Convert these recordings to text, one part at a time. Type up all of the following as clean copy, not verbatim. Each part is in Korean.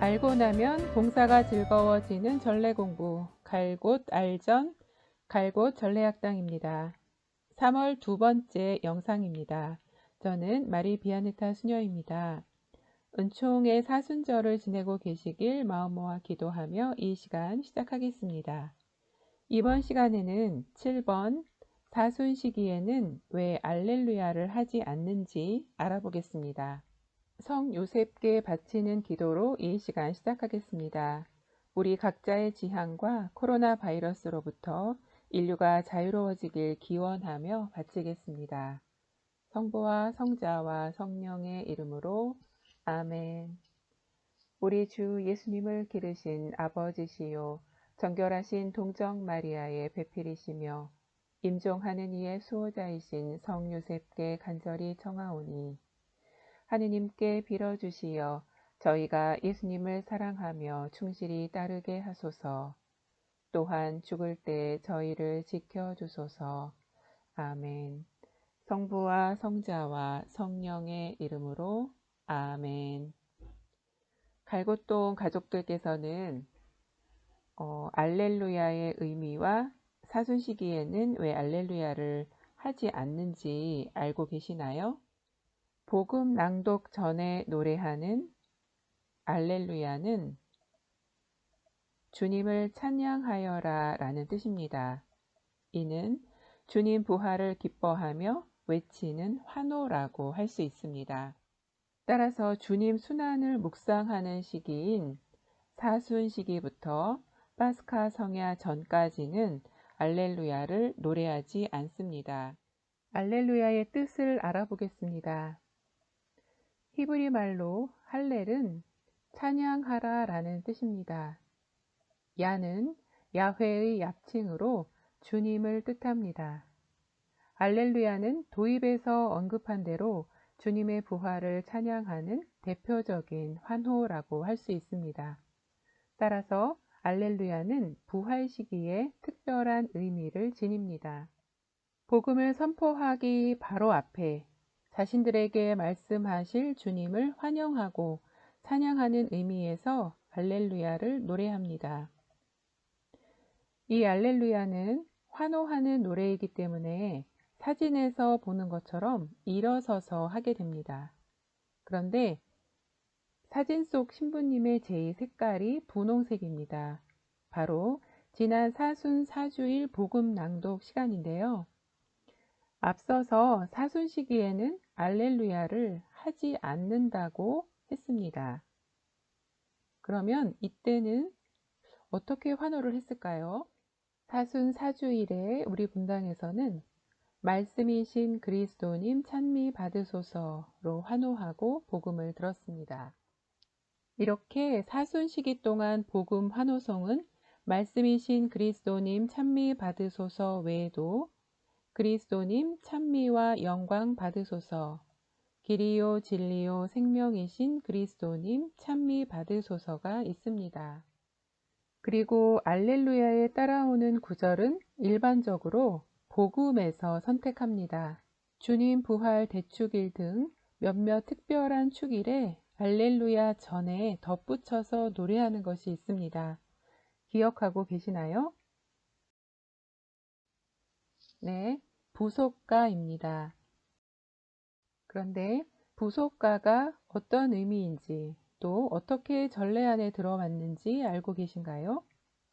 알고 나면 봉사가 즐거워지는 전래공부 갈곳 알전 갈곳 전래학당입니다. 3월 두 번째 영상입니다. 저는 마리 비아누타 수녀입니다. 은총의 사순절을 지내고 계시길 마음 모아 기도하며 이 시간 시작하겠습니다. 이번 시간에는 7번 사순 시기에는 왜 알렐루야를 하지 않는지 알아보겠습니다. 성 요셉께 바치는 기도로 이 시간 시작하겠습니다. 우리 각자의 지향과 코로나 바이러스로부터 인류가 자유로워지길 기원하며 바치겠습니다. 성부와 성자와 성령의 이름으로 아멘. 우리 주 예수님을 기르신 아버지시요 정결하신 동정 마리아의 배필이시며 임종하는 이의 수호자이신 성 요셉께 간절히 청하오니 하느님께 빌어주시어 저희가 예수님을 사랑하며 충실히 따르게 하소서. 또한 죽을 때 저희를 지켜주소서. 아멘. 성부와 성자와 성령의 이름으로 아멘. 갈곳동 가족들께서는 알렐루야의 의미와 사순 시기에는 왜 알렐루야를 하지 않는지 알고 계시나요? 복음 낭독 전에 노래하는 알렐루야는 주님을 찬양하여라 라는 뜻입니다. 이는 주님 부활을 기뻐하며 외치는 환호라고 할 수 있습니다. 따라서 주님 순환을 묵상하는 시기인 사순 시기부터 파스카 성야 전까지는 알렐루야를 노래하지 않습니다. 알렐루야의 뜻을 알아보겠습니다. 히브리 말로 할렐은 찬양하라 라는 뜻입니다. 야는 야훼의 약칭으로 주님을 뜻합니다. 알렐루야는 도입에서 언급한 대로 주님의 부활을 찬양하는 대표적인 환호라고 할 수 있습니다. 따라서 알렐루야는 부활 시기에 특별한 의미를 지닙니다. 복음을 선포하기 바로 앞에 자신들에게 말씀하실 주님을 환영하고 찬양하는 의미에서 알렐루야를 노래합니다. 이 알렐루야는 환호하는 노래이기 때문에 사진에서 보는 것처럼 일어서서 하게 됩니다. 그런데 사진 속 신부님의 제의 색깔이 분홍색입니다. 바로 지난 사순 사주일 복음 낭독 시간인데요. 앞서서 사순 시기에는 알렐루야를 하지 않는다고 했습니다. 그러면 이때는 어떻게 환호를 했을까요? 사순 사주일에 우리 분당에서는 말씀이신 그리스도님 찬미 받으소서로 환호하고 복음을 들었습니다. 이렇게 사순 시기 동안 복음 환호성은 말씀이신 그리스도님 찬미 받으소서 외에도 그리스도님 찬미와 영광 받으소서, 길이요 진리요 생명이신 그리스도님 찬미 받으소서가 있습니다. 그리고 알렐루야에 따라오는 구절은 일반적으로 복음에서 선택합니다. 주님 부활 대축일 등 몇몇 특별한 축일에 알렐루야 전에 덧붙여서 노래하는 것이 있습니다. 기억하고 계시나요? 네, 부속가입니다. 그런데 부속가가 어떤 의미인지 또 어떻게 전례 안에 들어왔는지 알고 계신가요?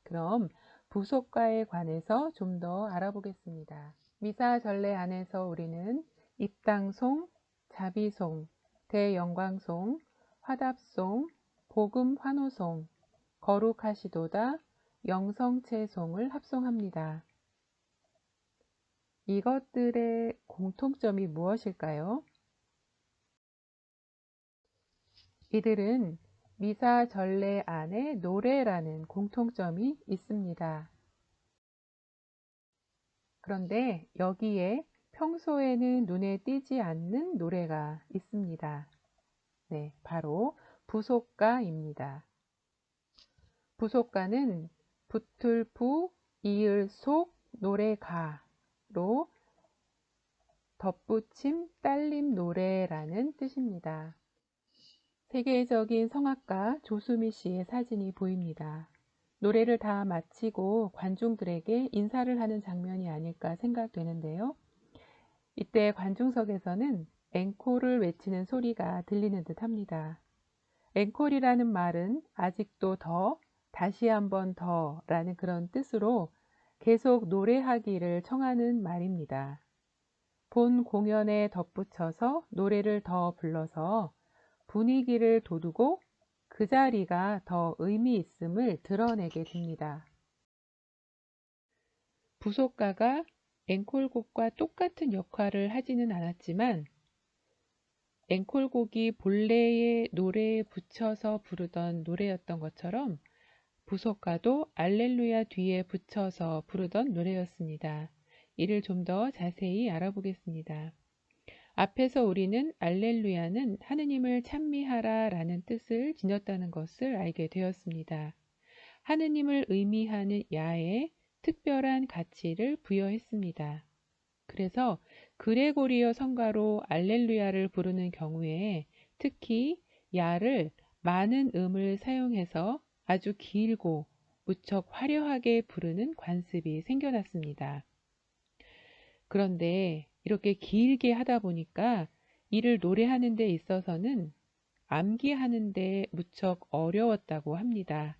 그럼 부속가에 관해서 좀 더 알아보겠습니다. 미사 전례 안에서 우리는 입당송, 자비송, 대영광송, 화답송, 복음 환호송, 거룩하시도다, 영성체송을 합송합니다. 이것들의 공통점이 무엇일까요? 이들은 미사 전례 안에 노래라는 공통점이 있습니다. 그런데 여기에 평소에는 눈에 띄지 않는 노래가 있습니다. 네, 바로 부속가입니다. 부속가는 붙을부, 이을속, 노래가로 덧붙임, 딸림 노래라는 뜻입니다. 세계적인 성악가 조수미 씨의 사진이 보입니다. 노래를 다 마치고 관중들에게 인사를 하는 장면이 아닐까 생각되는데요. 이때 관중석에서는 앵콜을 외치는 소리가 들리는 듯 합니다. 앵콜이라는 말은 아직도 더, 다시 한번 더 라는 그런 뜻으로 계속 노래하기를 청하는 말입니다. 본 공연에 덧붙여서 노래를 더 불러서 분위기를 돋우고 그 자리가 더 의미 있음을 드러내게 됩니다. 부속가가 앵콜곡과 똑같은 역할을 하지는 않았지만 앵콜곡이 본래의 노래에 붙여서 부르던 노래였던 것처럼 부속가도 알렐루야 뒤에 붙여서 부르던 노래였습니다. 이를 좀 더 자세히 알아보겠습니다. 앞에서 우리는 알렐루야는 하느님을 찬미하라 라는 뜻을 지녔다는 것을 알게 되었습니다. 하느님을 의미하는 야에 특별한 가치를 부여했습니다. 그래서 그레고리어 성가로 알렐루야를 부르는 경우에 특히 야를 많은 음을 사용해서 아주 길고 무척 화려하게 부르는 관습이 생겨났습니다. 그런데 이렇게 길게 하다 보니까 이를 노래하는 데 있어서는 암기하는 데 무척 어려웠다고 합니다.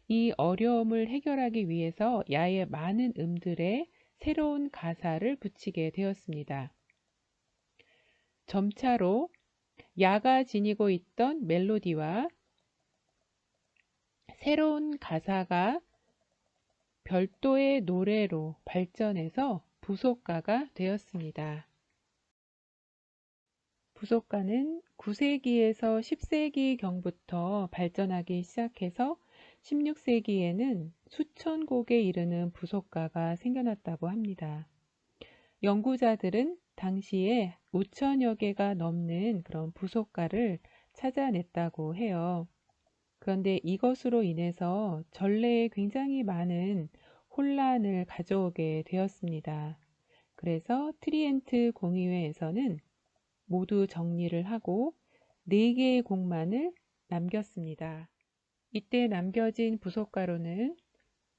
이 어려움을 해결하기 위해서 야의 많은 음들에 새로운 가사를 붙이게 되었습니다. 점차로 야가 지니고 있던 멜로디와 새로운 가사가 별도의 노래로 발전해서 부속가가 되었습니다. 부속가는 9세기에서 10세기경부터 발전하기 시작해서 16세기에는 수천 곡에 이르는 부속가가 생겨났다고 합니다. 연구자들은 당시에 5천여 개가 넘는 그런 부속가를 찾아냈다고 해요. 그런데 이것으로 인해서 전래에 굉장히 많은 혼란을 가져오게 되었습니다. 그래서 트리엔트 공의회에서는 모두 정리를 하고 4개의 곡만을 남겼습니다. 이때 남겨진 부속가로는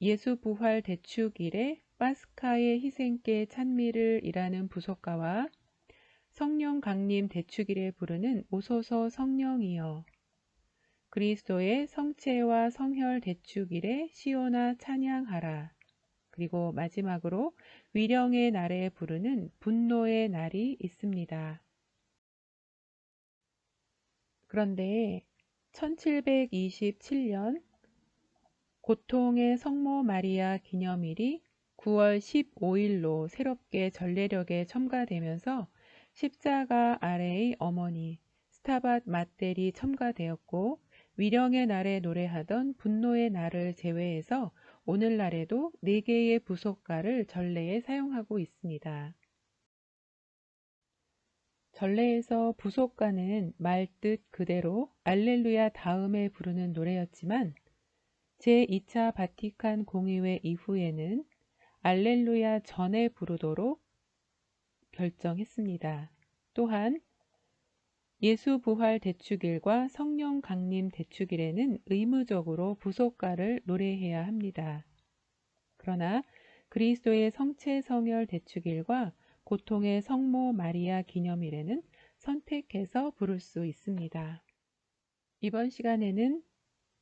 예수 부활 대축일에 파스카의 희생께 찬미를 이라는 부속가와 성령 강림 대축일에 부르는 오소서 성령이여, 그리스도의 성체와 성혈 대축일에 시온아 찬양하라, 그리고 마지막으로 위령의 날에 부르는 분노의 날이 있습니다. 그런데 1727년 고통의 성모 마리아 기념일이 9월 15일로 새롭게 전래력에 첨가되면서 십자가 아래의 어머니 스타밧 마텔이 첨가되었고, 위령의 날에 노래하던 분노의 날을 제외해서 오늘날에도 4개의 부속가를 전래에 사용하고 있습니다. 전래에서 부속가는 말뜻 그대로 알렐루야 다음에 부르는 노래였지만 제2차 바티칸 공의회 이후에는 알렐루야 전에 부르도록 결정했습니다. 또한 예수 부활 대축일과 성령 강림 대축일에는 의무적으로 부속가를 노래해야 합니다. 그러나 그리스도의 성체 성혈 대축일과 고통의 성모 마리아 기념일에는 선택해서 부를 수 있습니다. 이번 시간에는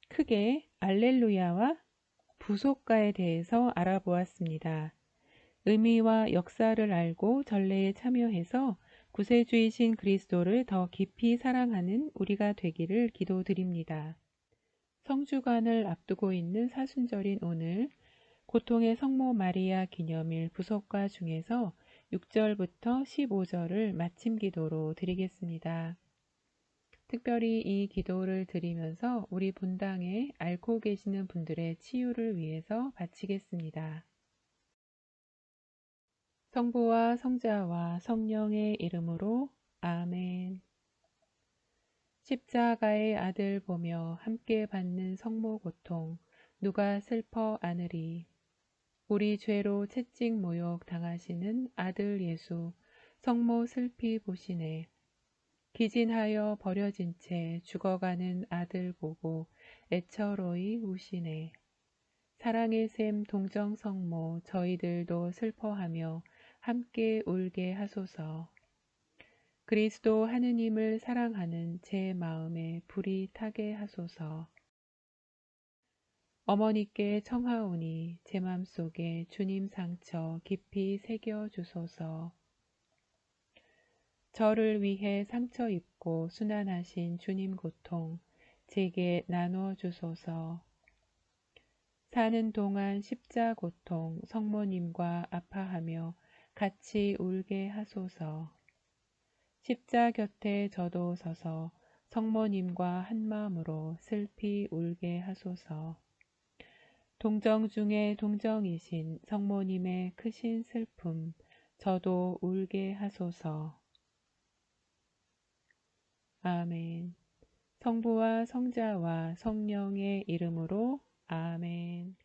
크게 알렐루야와 부속가에 대해서 알아보았습니다. 의미와 역사를 알고 전래에 참여해서 구세주이신 그리스도를 더 깊이 사랑하는 우리가 되기를 기도드립니다. 성주간을 앞두고 있는 사순절인 오늘 고통의 성모 마리아 기념일 부속가 중에서 6절부터 15절을 마침 기도로 드리겠습니다. 특별히 이 기도를 드리면서 우리 본당에 앓고 계시는 분들의 치유를 위해서 바치겠습니다. 성부와 성자와 성령의 이름으로 아멘. 십자가의 아들 보며 함께 받는 성모 고통 누가 슬퍼 안으리. 우리 죄로 채찍 모욕 당하시는 아들 예수 성모 슬피 보시네. 기진하여 버려진 채 죽어가는 아들 보고 애처로이 우시네. 사랑의 샘 동정성모 저희들도 슬퍼하며 함께 울게 하소서. 그리스도 하느님을 사랑하는 제 마음에 불이 타게 하소서. 어머니께 청하오니 제 맘속에 주님 상처 깊이 새겨 주소서. 저를 위해 상처 입고 순환하신 주님 고통 제게 나눠 주소서. 사는 동안 십자 고통 성모님과 아파하며 같이 울게 하소서. 십자 곁에 저도 서서 성모님과 한마음으로 슬피 울게 하소서. 동정 중에 동정이신 성모님의 크신 슬픔 저도 울게 하소서. 아멘. 성부와 성자와 성령의 이름으로 아멘.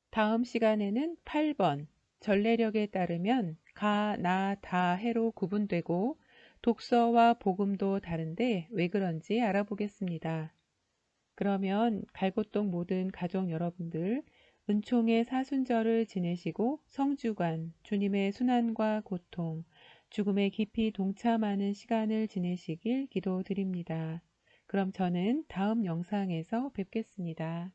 다음 시간에는 8번 전래력에 따르면 가, 나, 다, 해로 구분되고 독서와 복음도 다른데 왜 그런지 알아보겠습니다. 그러면 갈고동 모든 가족 여러분들 은총의 사순절을 지내시고 성주간 주님의 순환과 고통, 죽음에 깊이 동참하는 시간을 지내시길 기도드립니다. 그럼 저는 다음 영상에서 뵙겠습니다.